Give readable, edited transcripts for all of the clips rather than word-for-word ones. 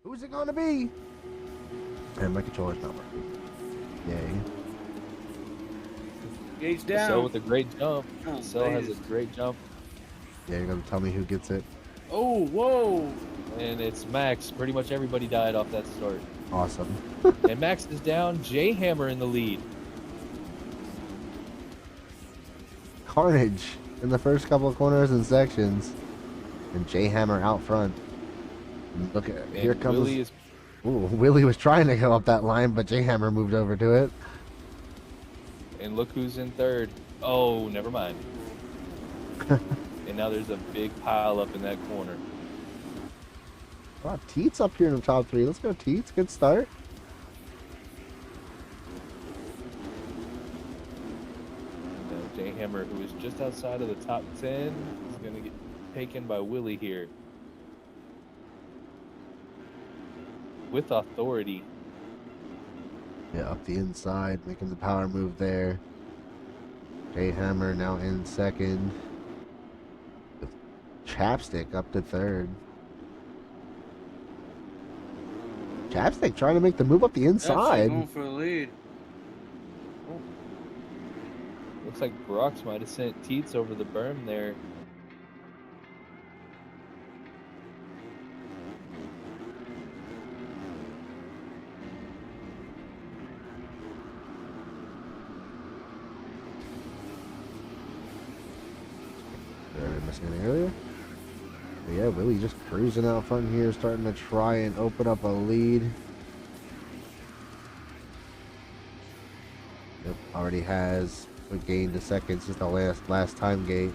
Who's it gonna be? And my controller's not working. Yay. Gauge down. So with a great jump. Oh, So has a great jump. Yeah, you're gonna tell me who gets it. Oh, whoa. And it's Max. Pretty much everybody died off that start. Awesome. And Max is down. J-Hammer in the lead. Carnage in the first couple of corners and sections. And J-Hammer out front. And look at And here comes Willie is Ooh, Willie was trying to go up that line, but J-Hammer moved over to it. And look who's in third. Oh, never mind. And now there's a big pile up in that corner. Wow, Teets up here in the top 3. Let's go, Teets. Good start. Now J-Hammer, who is just outside of the top 10, is going to get taken by Willie here. With authority. Yeah, up the inside, making the power move there. J-Hammer now in second. Chapstick up to third. Chapstick trying to make the move up the inside. Going for the lead. Oh. Looks like Brox might have sent Teets over the berm there. Did I miss anything earlier? But yeah, Willie just cruising out front here, starting to try and open up a lead. Yep, already has a gain to seconds, just the last time gate.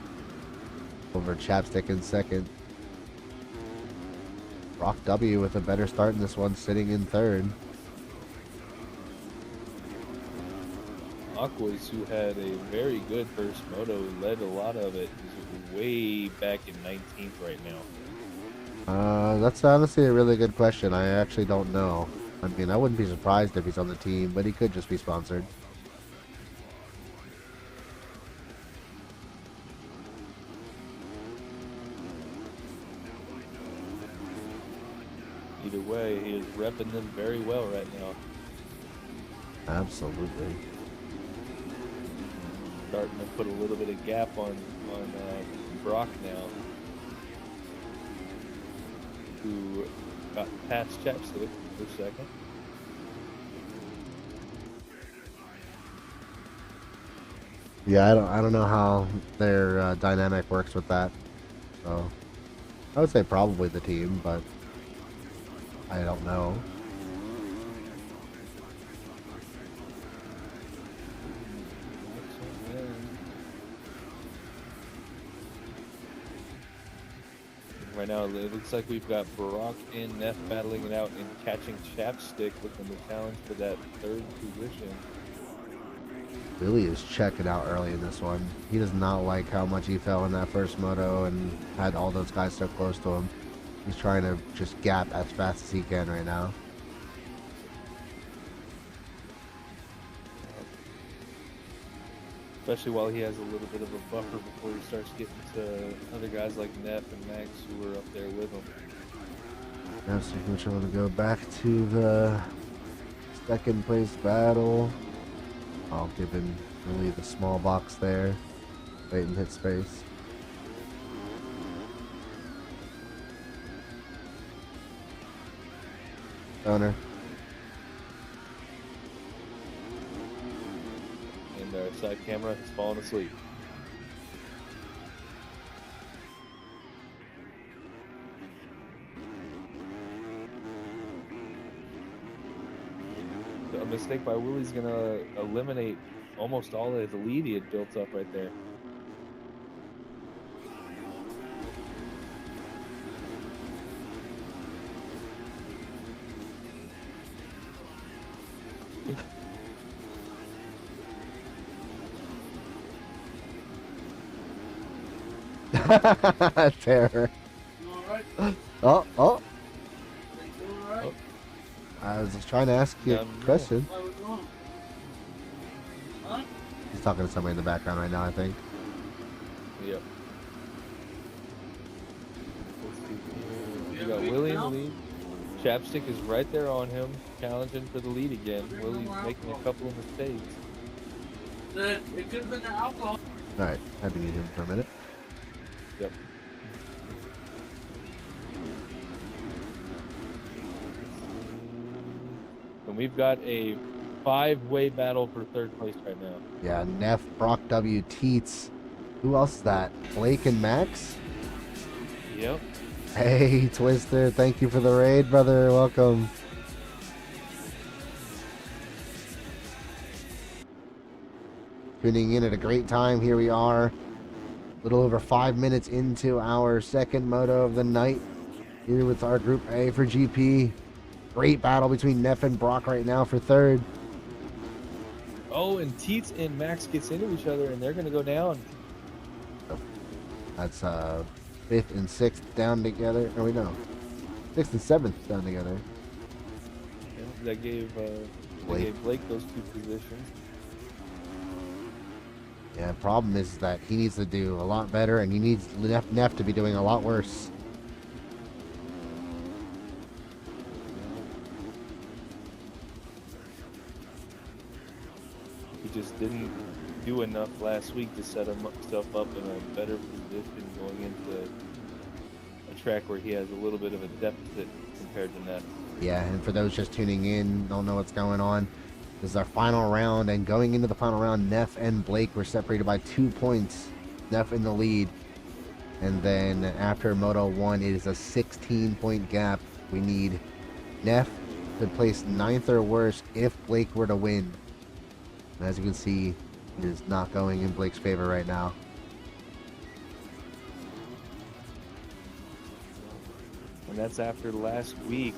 Over Chapstick in second. Rock W with a better start in this one, sitting in third. Aquas, who had a very good first moto, led a lot of it, is way back in 19th right now. That's honestly a really good question. I actually don't know. I mean, I wouldn't be surprised if he's on the team, but he could just be sponsored. Either way, he is repping them very well right now. Absolutely. Starting to put a little bit of gap on Brock now, who got past Chapstick for a second. Yeah, I don't know how their dynamic works with that. So I would say probably the team, but I don't know. Right now, it looks like we've got Brock and Neff battling it out and catching Chapstick, looking to challenge for that third position. Billy is checking out early in this one. He does not like how much he fell in that first moto and had all those guys so close to him. He's trying to just gap as fast as he can right now. Especially while he has a little bit of a buffer before he starts getting to other guys like Neff and Max who are up there with him. Now Signature going to go back to the second place battle. I'll give him really the small box there. Wait and hit space. Owner. And our side camera has fallen asleep. A mistake by Willie's gonna eliminate almost all of the lead he had built up right there. Terror. You all right? Oh. You all right? I was just trying to ask you a question. What was wrong? Huh? He's talking to somebody in the background right now, I think. Yep. You We have got a big Willie in the mouth? lead. Chapstick is right there on him, challenging for the lead again. Willie's making a couple of mistakes. It could have been the alcohol. Alright, had to mute him for a minute. Yep. And we've got a 5-way battle for third place right now. Yeah, Neff, Brock W, Teets. Who else is that? Blake and Max? Yep. Hey, Twister, thank you for the raid, brother. Welcome. Tuning in at a great time. Here we are. A little over 5 minutes into our second moto of the night. Here with our Group A for GP. Great battle between Neff and Brock right now for third. Oh, and Teets and Max gets into each other, and they're going to go down. That's 5th and 6th down together. Oh, wait, no. 6th and 7th down together. Yeah, that gave Blake those 2 positions. Yeah, problem is that he needs to do a lot better, and he needs Neff to be doing a lot worse. He just didn't do enough last week to set himself up in a better position going into a track where he has a little bit of a deficit compared to Neff. Yeah, and for those just tuning in, don't know what's going on, this is our final round, and going into the final round, Neff and Blake were separated by 2 points. Neff in the lead. And then after Moto 1, it is a 16-point gap. We need Neff to place 9th or worse if Blake were to win. And as you can see, it is not going in Blake's favor right now. And that's after last week.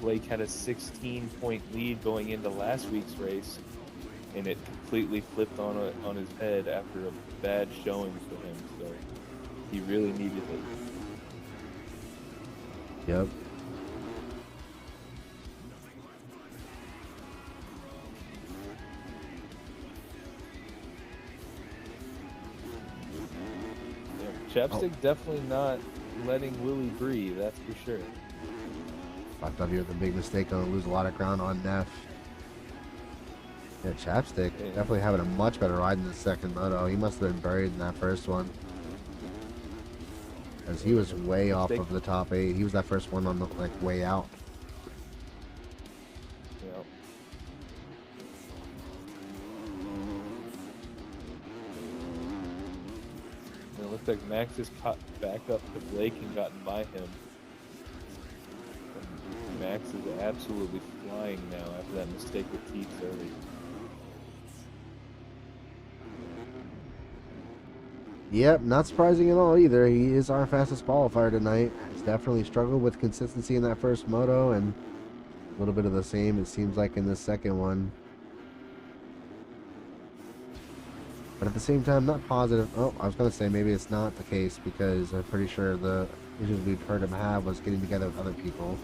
Blake had a 16-point lead going into last week's race, and it completely flipped on his head after a bad showing for him. So he really needed it. Yep. Chapstick definitely not letting Willie breathe, that's for sure. Brock W with a big mistake, gonna lose a lot of ground on Neff. Yeah, Chapstick definitely having a much better ride in the second moto. He must have been buried in that first one, as he was way off of the top 8. He was that first one on the way out. Yep. And it looks like Max has caught back up to Blake and gotten by him. And Max is absolutely flying now after that mistake with Teets early. Yep, not surprising at all either. He is our fastest qualifier tonight. He's definitely struggled with consistency in that first moto, and a little bit of the same, it seems like, in this second one. But at the same time, not positive. Oh, I was going to say maybe it's not the case, because I'm pretty sure the issues we've heard him have was getting together with other people.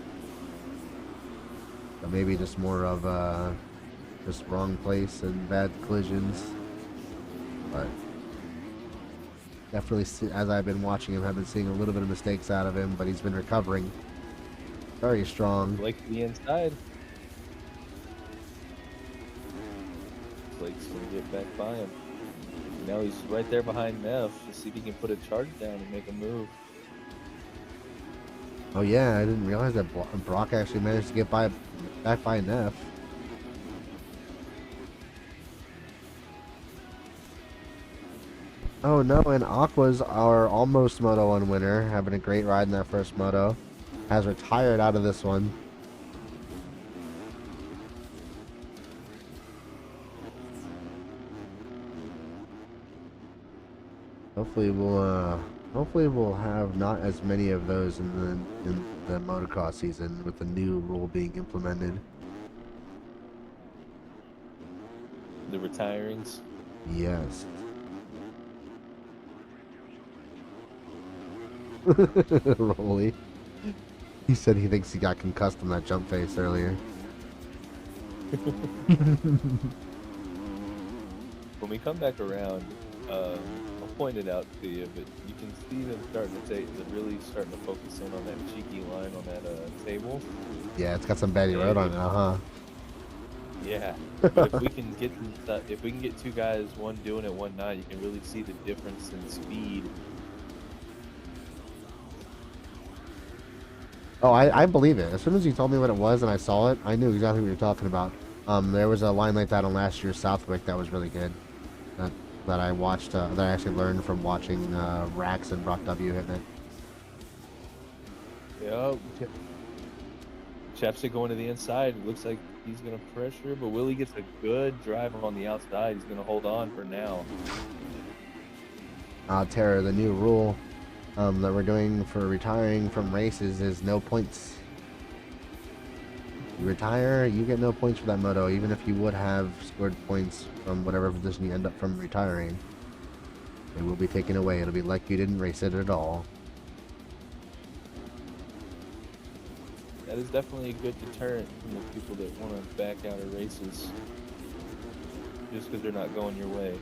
But maybe just more of just wrong place and bad collisions. But definitely, as I've been watching him, I've been seeing a little bit of mistakes out of him, but he's been recovering very strong. Blake to the inside. Blake's going to get back by him. Now he's right there behind Neff. Let's see if he can put a charge down and make a move. Oh yeah, I didn't realize that Brock actually managed to get back by Neff. Oh no, and Aqua's our almost Moto 1 winner, having a great ride in that first Moto. Has retired out of this one. Hopefully we'll have not as many of those in the motocross season with the new rule being implemented. The retirings. Yes. Rolly. He said he thinks he got concussed on that jump face earlier. When we come back around, I'll point it out to you, but you can see them starting to really starting to focus in on that cheeky line on that table. Yeah, it's got some Betty Road on it, huh? Yeah, but if we can get two guys, one doing it, one not, you can really see the difference in speed. Oh, I believe it. As soon as you told me what it was and I saw it, I knew exactly what you're talking about. There was a line like that on last year's Southwick that was really good. That I watched, that I actually learned from watching Rax and Brock W hitting it. Yep. Chapstick going to the inside. It looks like he's going to pressure, but Willie gets a good drive on the outside. He's going to hold on for now. Tara, the new rule that we're doing for retiring from races is no points. You retire, you get no points for that moto, even if you would have scored points from whatever position you end up from retiring. It will be taken away. It'll be like you didn't race it at all. That is definitely a good deterrent from the people that want to back out of races just because they're not going your way.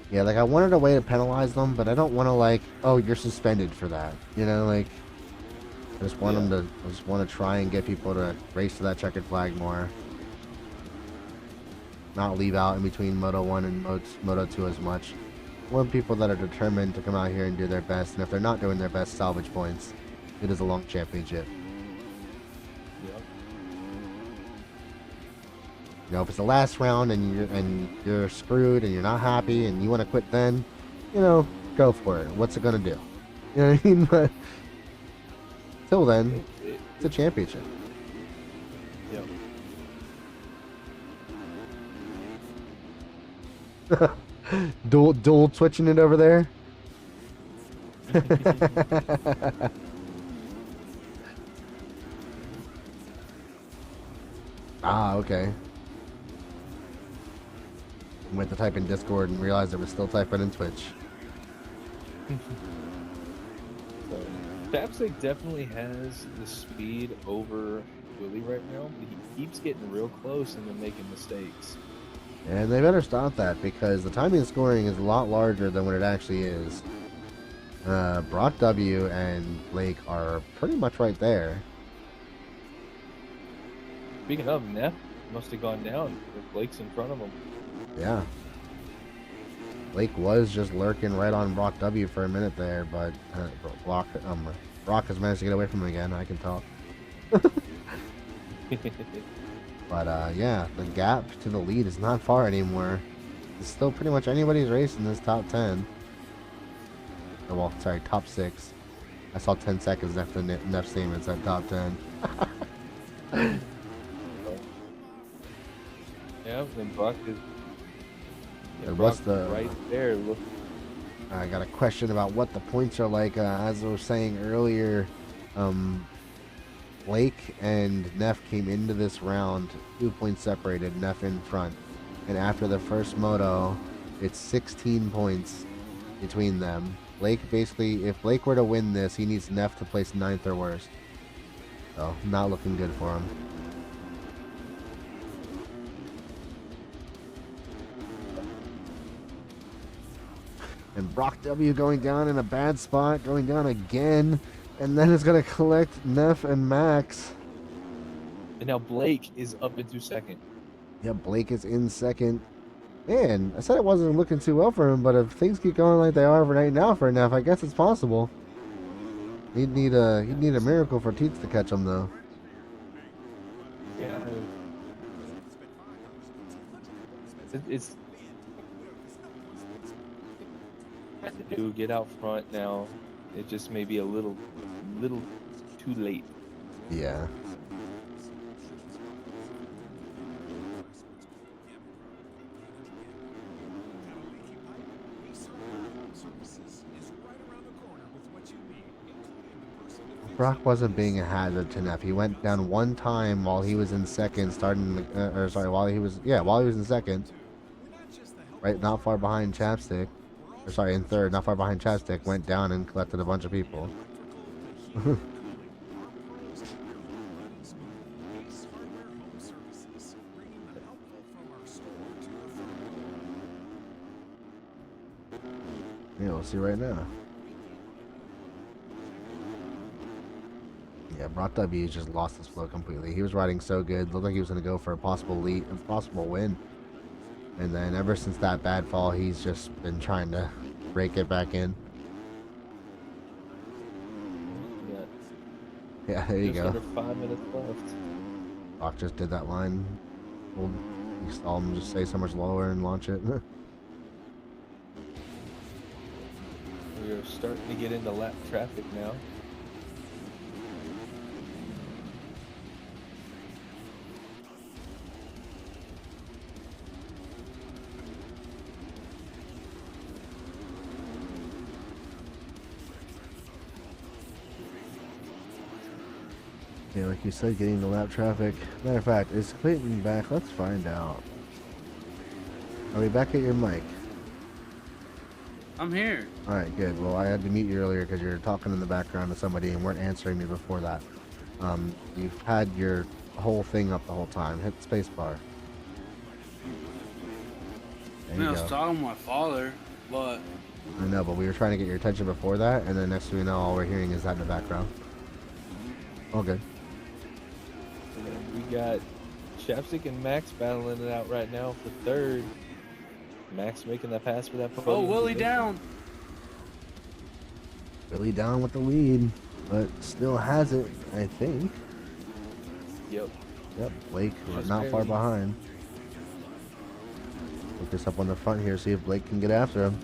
Yeah, like I wanted a way to penalize them, but I don't want to like, oh, you're suspended for that. You know, like I just want them to. I just want to try and get people to race to that checkered flag more. Not leave out in between Moto 1 and Moto 2 as much. I want people that are determined to come out here and do their best, and if they're not doing their best, salvage points. It is a long championship. Yep. You know, if it's the last round and you're screwed and you're not happy and you want to quit, then, you know, go for it. What's it gonna do? You know what I mean? But till then, it's a championship. Yep. dual switching it over there. Ah, okay. Went to type in Discord and realized it was still typing in Twitch. So, Chapstick definitely has the speed over Willie right now, but he keeps getting real close and then making mistakes. And they better stop that because the timing scoring is a lot larger than what it actually is. Brock W and Blake are pretty much right there. Speaking of, Neff must have gone down if Blake's in front of him. Yeah. Blake was just lurking right on Brock W for a minute there, but Brock has managed to get away from him again. I can tell. But yeah, the gap to the lead is not far anymore. It's still pretty much anybody's race in this top 10. Oh, well, sorry, top 6. I saw 10 seconds after Neff's name. It's at top 10. Yeah, and Brock is. And what's the right there? Look. I got a question about what the points are like. As I was saying earlier, Blake and Neff came into this round 2 points separated, Neff in front. And after the first moto, it's 16 points between them. Blake basically, if Blake were to win this, he needs Neff to place 9th or worse. So, not looking good for him. And Brock W going down in a bad spot, going down again. And then it's going to collect Neff and Max. And now Blake is up into second. Yeah, Blake is in second. Man, I said it wasn't looking too well for him, but if things keep going like they are right now for Neff, I guess it's possible. He'd need a miracle for Teats to catch him, though. Yeah. It's to get out front now. It just may be a little too late. Yeah. Brock wasn't being a hazard to Neff. He went down one time while he was in second, while he was in second. Right, not far behind Chapstick. In third, not far behind Chapstick, went down and collected a bunch of people. Yeah, we'll see right now. Yeah, Brock W just lost his flow completely. He was riding so good. Looked like he was going to go for a possible lead, a possible win. And then ever since that bad fall, he's just been trying to rake it back in. Yeah, there you Just go. under 5 minutes left. Brock just did that line. Well, you saw him just stay so much lower and launch it. We are starting to get into lap traffic now. Yeah, like you said, getting the lap traffic. Matter of fact, is Clayton back? Let's find out. Are we back at your mic? I'm here. Alright, good. Well, I had to mute you earlier because you were talking in the background to somebody and weren't answering me before that. You've had your whole thing up the whole time. Hit spacebar. I mean, I was talking to my father, but I know, but we were trying to get your attention before that, and then next thing we know, all we're hearing is that in the background. All good. And we got Chapstick and Max battling it out right now for third. Max making that pass for that podium. oh, Willie down. Billy down with the lead, but still has it, I think. Yep. Yep, Blake, we're Just not far barely. behind. Look this up on the front here, see if Blake can get after him.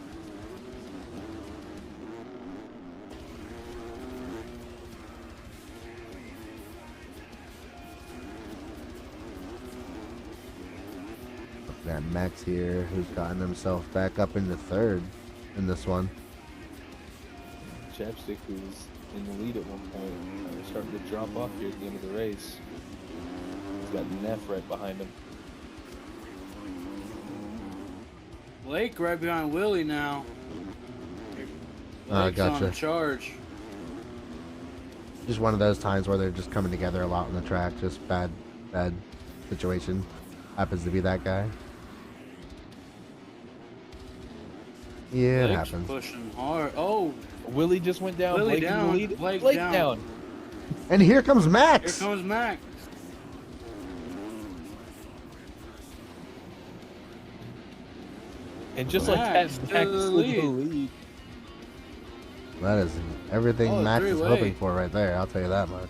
Look at Max here, who's gotten himself back up into third in this one. Chapstick, who was in the lead at one point, starting to drop off here at the end of the race. He's got Neff right behind him. Blake right behind Willie now. Blake's Gotcha. on charge. Just one of those times where they're just coming together a lot on the track. Just bad situation. Happens to be that guy. Yeah, it Blake's happens. pushing hard. Oh, Willie just went down. Willie Blake in down. the lead. Blake Blake down. down. And here comes here Max. comes Max. And just like that, Max Max to is the in the lead. lead. That is everything Oh, Max is three-way. hoping for right there. I'll tell you that much.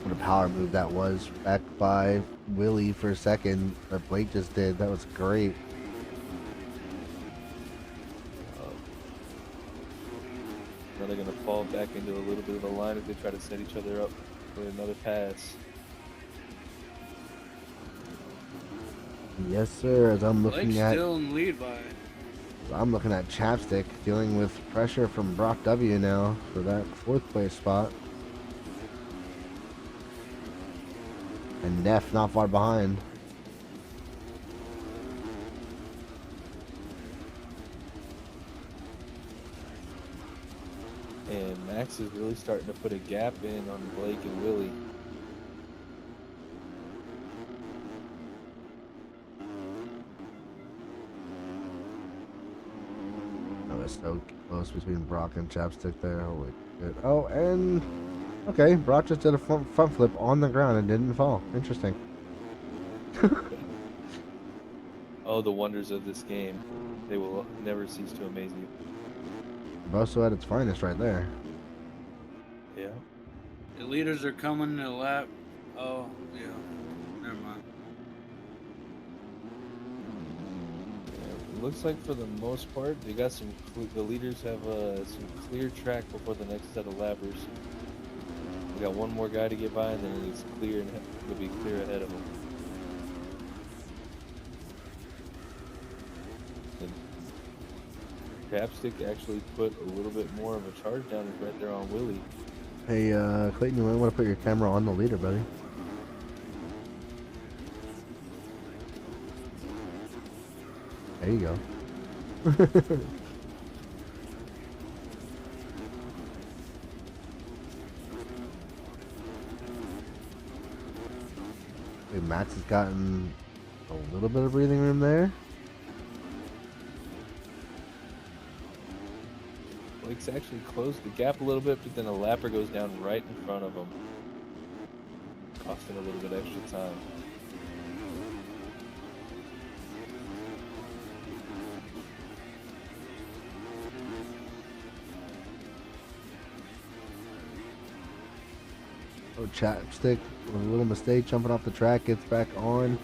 What a power move that was, back by Willie for a second, that Blake just did. That was great. Now they're going to fall back into a little bit of a line if they try to set each other up for another pass. Yes, sir. As I'm looking Blake's at, still in the lead by. Chapstick dealing with pressure from Brock W now for that 4th place spot. And Neff not far behind. And Max is really starting to put a gap in on Blake and Willie. That was so close between Brock and Chapstick there. Holy shit. Oh, and okay, Brock just did a front flip on the ground and didn't fall. Interesting. Oh, the wonders of this game. They will never cease to amaze you. Boso at its finest right there. Yeah. The leaders are coming to the lap. Oh, yeah. Never mind. It looks like for the most part, they got some. The leaders have some clear track before the next set of lappers. We got one more guy to get by, and then it's clear, and it'll be clear ahead of them. And Chapstick actually put a little bit more of a charge down right there on Willie. Hey, Clayton, you might want to put your camera on the leader, buddy. There you go. Okay, Max has gotten a little bit of breathing room there. Blake's actually closed the gap a little bit, but then a lapper goes down right in front of him, costing a little bit extra time. Oh, Chapstick with a little mistake jumping off the track, gets back on.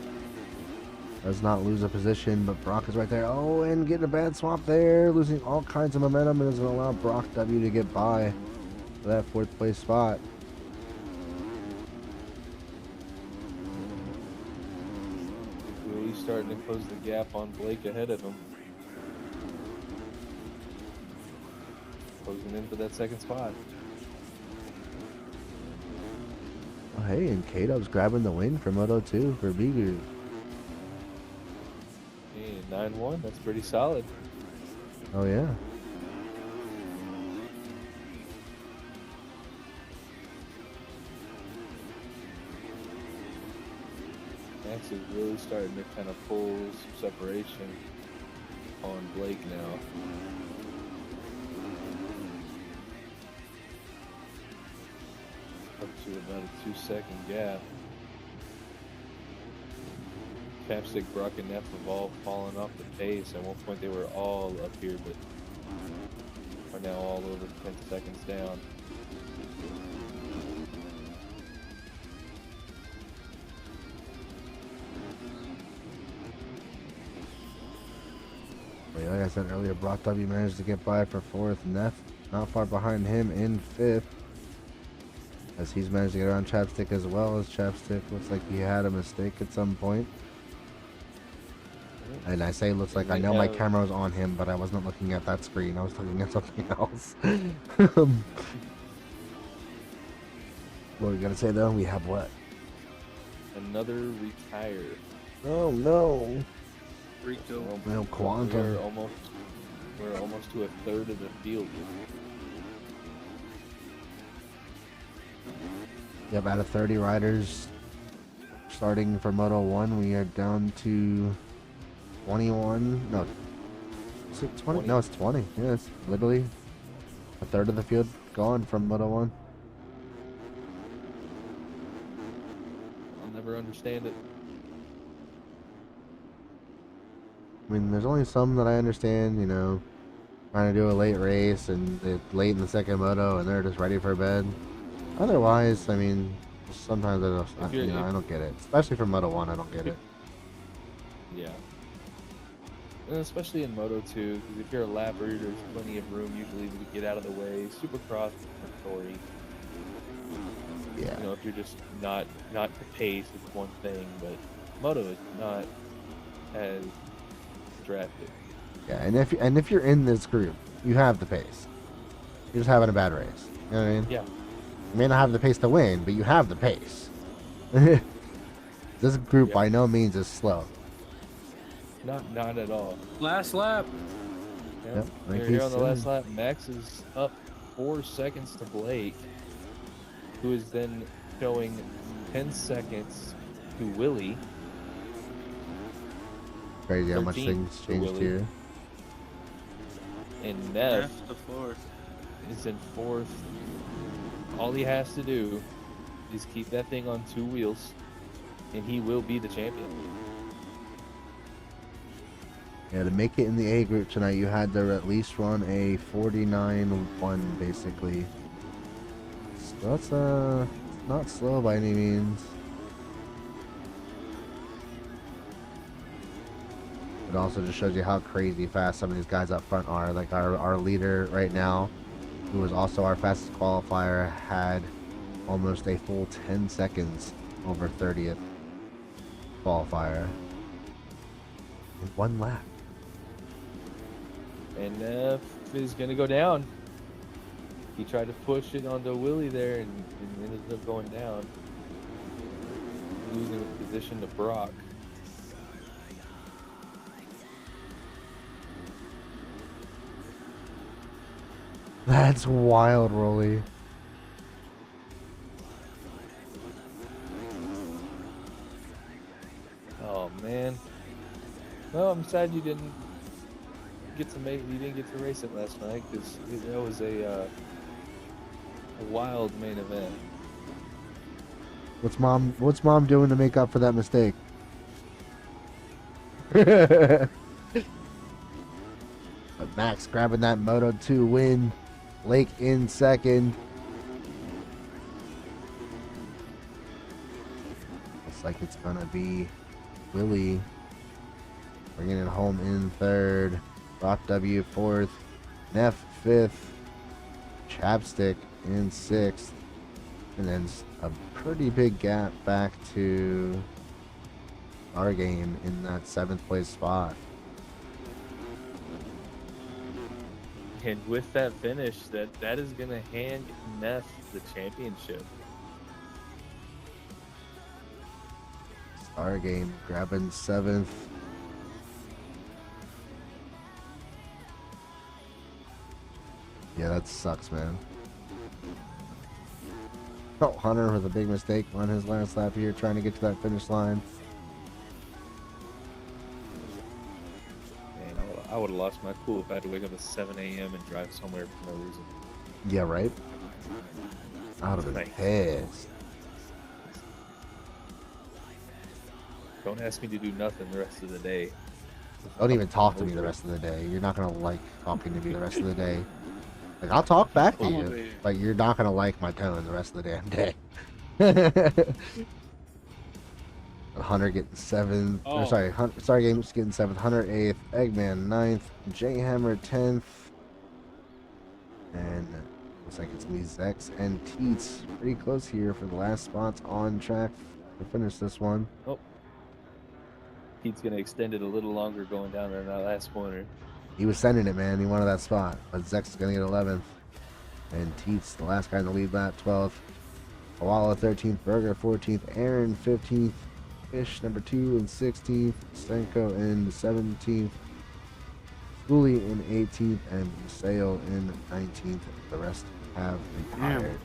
Does not lose a position, but Brock is right there. Oh, and getting a bad swap there, losing all kinds of momentum, and is going to allow Brock W to get by for that 4th place spot. Really starting to close the gap on Blake ahead of him. Closing in for that 2nd spot. Oh, hey, and Kato's grabbing the win for Moto 2 for B Group. Hey, 9-1, that's pretty solid. Oh, yeah. Max is really starting to kind of pull some separation on Blake now. Up to about a 2-second gap. Chapstick, Brock, and Neff have all fallen off the pace. At one point they were all up here, but are now all over 10 seconds down. Like I said earlier, Brock W managed to get by for 4th. Neff not far behind him in 5th. As he's managed to get around Chapstick as well, as Chapstick looks like he had a mistake at some point. And I say looks like, I know my camera was on him, but I wasn't looking at that screen. I was looking at something else. What are we gonna say though? We have what? Another retire. Oh no. Rico. No quantum. We're almost to a 1/3 of the field. Yep, out of 30 riders starting for Moto 1, we are down to 21. No, is it 20? No, it's 20. Yeah, it's literally a 1/3 of the field gone from Moto 1. I'll never understand it. I mean, there's only some that I understand, you know, trying to do a late race and it's late in the 2nd moto and they're just ready for bed. Otherwise, I mean, sometimes I don't get it. Especially for Moto 1, I don't get it. Yeah. And especially in Moto 2, because if you're a lapper, there's plenty of room usually to get out of the way. Supercross is a story. Yeah. You know, if you're just not the pace, it's one thing, but Moto is not as drafted. Yeah, and if you're in this group, you have the pace. You're just having a bad race. You know what I mean? Yeah. You may not have the pace to win, but you have the pace. This group by no means is slow. Not at all. Last lap. Yep. We're here on the last lap. Max is up 4 seconds to Blake, who is then showing 10 seconds to Willie. Crazy how much things changed here. And Neff is in 4th. All he has to do is keep that thing on 2 wheels, and he will be the champion. Yeah, to make it in the A group tonight, you had to at least run a 49-1, basically. So that's not slow by any means. It also just shows you how crazy fast some of these guys up front are. Like our leader right now, who was also our fastest qualifier, had almost a full 10 seconds over 30th qualifier in 1 lap. And Neff is going to go down. He tried to push it onto Willie there and ended up going down. Losing the position to Brock. That's wild, Rolly. Well, I'm sad you didn't get to race it last night because that was a wild main event. What's mom doing to make up for that mistake? But Max grabbing that Moto 2 win. Blake in second. Looks like it's gonna be Willie bringing it home in third. Rock W fourth. Neff fifth. Chapstick in sixth. And then a pretty big gap back to our game in that 7th place spot. And with that finish, that is going to hand Neff the championship. Our game grabbing 7th. Yeah, that sucks, man. Oh, Hunter with a big mistake on his last lap here, trying to get to that finish line. Man, I would have lost my cool if I had to wake up at 7 a.m. and drive somewhere for no reason. Yeah, right? I would have been pissed. Don't ask me to do nothing the rest of the day. Don't even talk to me the rest of the day. You're not gonna like talking to me the rest of the day. Like, I'll talk back to you, but you're not gonna like my tone the rest of the damn day. Hunter getting 7th. Oh. Sorry, Games getting 7th. Hunter 8th. Eggman 9th. J-Hammer 10th. And looks like it's me, Zex, and Teets pretty close here for the last spots on track to finish this one. Oh. Pete's going to extend it a little longer going down in that last corner. He was sending it, man. He wanted that spot. But Zex is going to get 11th. And Teets, the last guy in the lead lap, 12th. Awala 13th. Berger 14th. Aaron 15th. Fish number 2 and 16th. Stenko in 17th. Schooley in 18th. And Sale in 19th. The rest have retired.